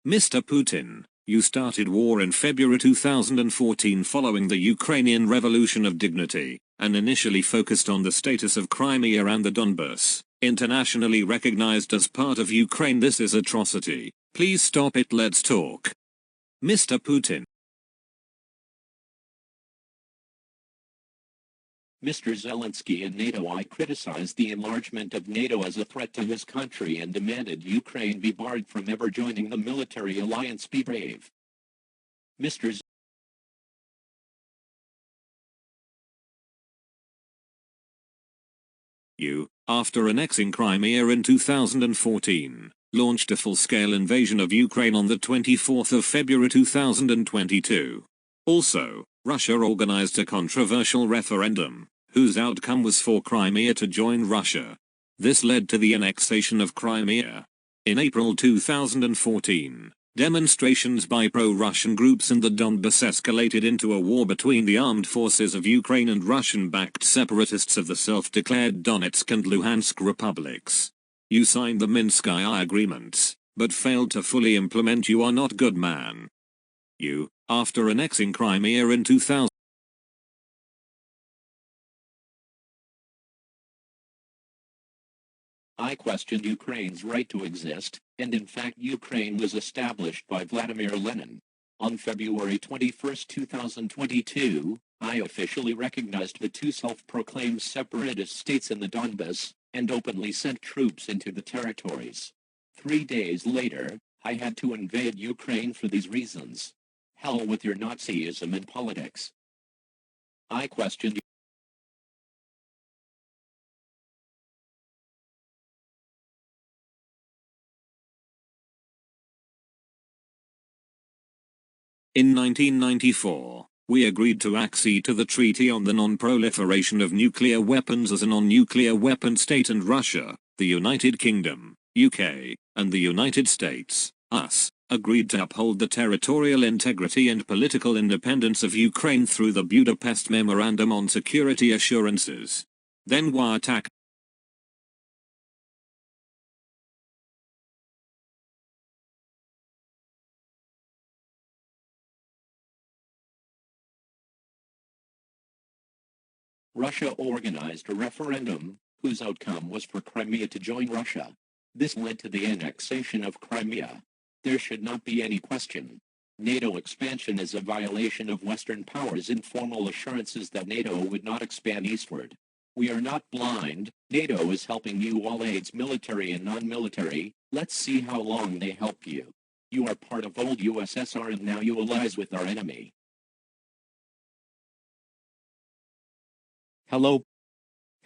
Mr. Putin, you started war in February 2014 following the Ukrainian Revolution of Dignity, and initially focused on the status of Crimea and the Donbas, internationally recognized as part of Ukraine. This is atrocity. Please stop it. Let's talk. Mr. Putin. Mr. Zelensky and NATO. I criticized the enlargement of NATO as a threat to his country and demanded Ukraine be barred from ever joining the military alliance. Be brave. Mr. You, after annexing Crimea in 2014, launched a full-scale invasion of Ukraine on the 24th of February 2022. Also, Russia organized a controversial referendum, whose outcome was for Crimea to join Russia. This led to the annexation of Crimea. In April 2014, demonstrations by pro-Russian groups in the Donbas escalated into a war between the armed forces of Ukraine and Russian-backed separatists of the self-declared Donetsk and Luhansk republics. You signed the Minsk II agreements, but failed to fully implement. You are not good man. You, after annexing Crimea in 2000, I questioned Ukraine's right to exist, and in fact Ukraine was established by Vladimir Lenin. On February 21, 2022, I officially recognized the two self-proclaimed separatist states in the Donbas, and openly sent troops into the territories. 3 days later, I had to invade Ukraine for these reasons. Hell with your Nazism and politics. I questioned In 1994, we agreed to accede to the Treaty on the Non-Proliferation of Nuclear Weapons as a non-nuclear weapon state, and Russia, the United Kingdom, UK, and the United States, us, agreed to uphold the territorial integrity and political independence of Ukraine through the Budapest Memorandum on Security Assurances. Then why attack? Russia organized a referendum, whose outcome was for Crimea to join Russia. This led to the annexation of Crimea. There should not be any question. NATO expansion is a violation of Western powers' informal assurances that NATO would not expand eastward. We are not blind. NATO is helping you all aids, military and non-military. Let's see how long they help you. You are part of old USSR and now you allies with our enemy. Hello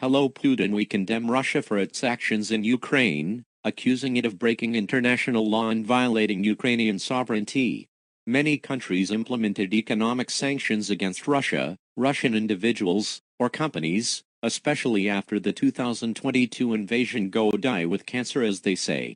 Putin. We condemn Russia for its actions in Ukraine, accusing it of breaking international law and violating Ukrainian sovereignty. Many countries implemented economic sanctions against Russia, Russian individuals, or companies, especially after the 2022 invasion. Go die with cancer, as they say.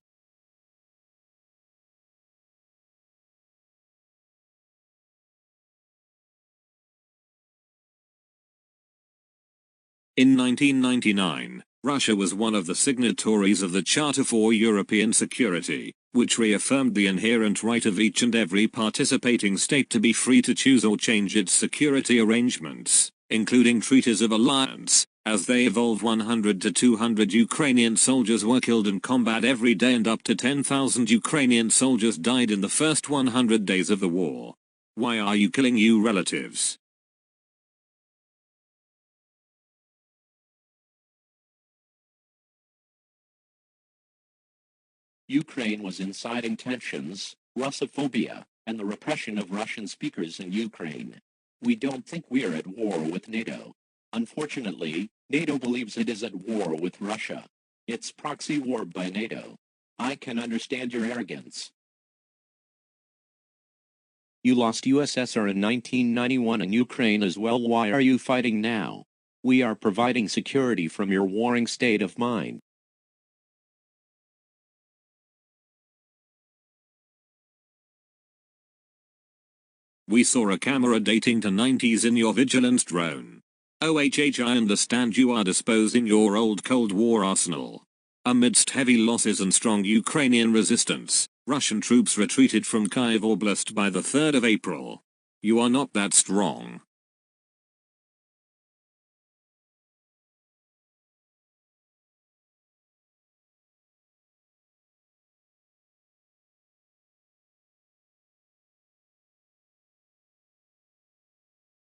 In 1999, Russia was one of the signatories of the Charter for European Security, which reaffirmed the inherent right of each and every participating state to be free to choose or change its security arrangements, including treaties of alliance. As they evolve, 100 to 200 Ukrainian soldiers were killed in combat every day, and up to 10,000 Ukrainian soldiers died in the first 100 days of the war. Why are you killing your relatives? Ukraine was inciting tensions, Russophobia, and the repression of Russian speakers in Ukraine. We don't think we are at war with NATO. Unfortunately, NATO believes it is at war with Russia. It's proxy war by NATO. I can understand your arrogance. You lost USSR in 1991 and Ukraine as well. Why are you fighting now? We are providing security from your warring state of mind. We saw a camera dating to 90s in your vigilance drone. OHH, I understand you are disposing your old Cold War arsenal. Amidst heavy losses and strong Ukrainian resistance, Russian troops retreated from Kyiv Oblast by the 3rd of April. You are not that strong.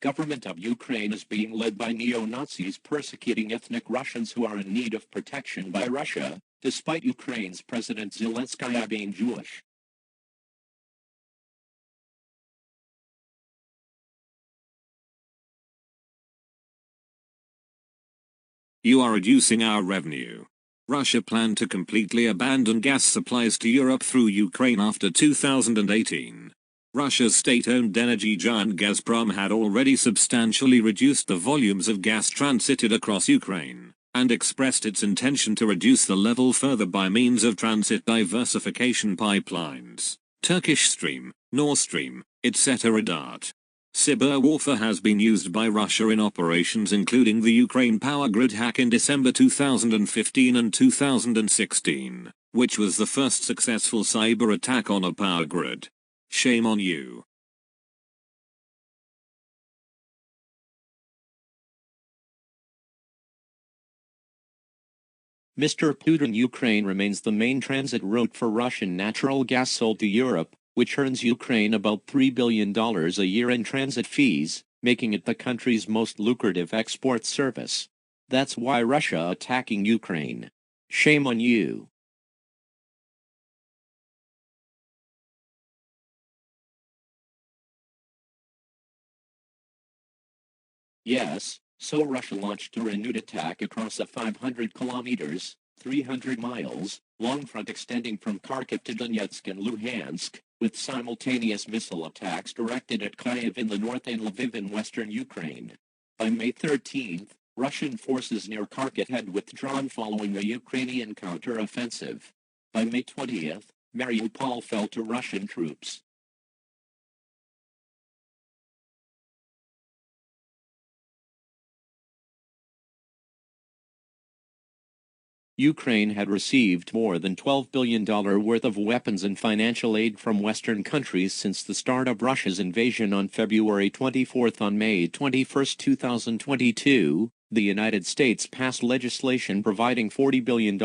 Government of Ukraine is being led by neo-Nazis persecuting ethnic Russians who are in need of protection by Russia, despite Ukraine's President Zelensky being Jewish. You are reducing our revenue. Russia planned to completely abandon gas supplies to Europe through Ukraine after 2018. Russia's state-owned energy giant Gazprom had already substantially reduced the volumes of gas transited across Ukraine, and expressed its intention to reduce the level further by means of transit diversification pipelines, Turkish Stream, Nord Stream, etc. Cyber warfare has been used by Russia in operations including the Ukraine power grid hack in December 2015 and 2016, which was the first successful cyber attack on a power grid. Shame on you. Mr. Putin. Ukraine remains the main transit route for Russian natural gas sold to Europe, which earns Ukraine about $3 billion a year in transit fees, making it the country's most lucrative export service. That's why Russia attacking Ukraine. Shame on you. Yes, so Russia launched a renewed attack across a 500 kilometers, 300 miles, long front extending from Kharkiv to Donetsk and Luhansk, with simultaneous missile attacks directed at Kyiv in the north and Lviv in western Ukraine. By May 13, Russian forces near Kharkiv had withdrawn following a Ukrainian counter-offensive. By May 20, Mariupol fell to Russian troops. Ukraine had received more than $12 billion worth of weapons and financial aid from Western countries since the start of Russia's invasion on February 24. On May 21, 2022, the United States passed legislation providing $40 billion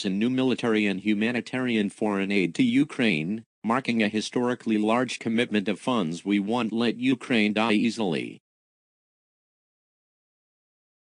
in new military and humanitarian foreign aid to Ukraine, marking a historically large commitment of funds. We won't let Ukraine die easily.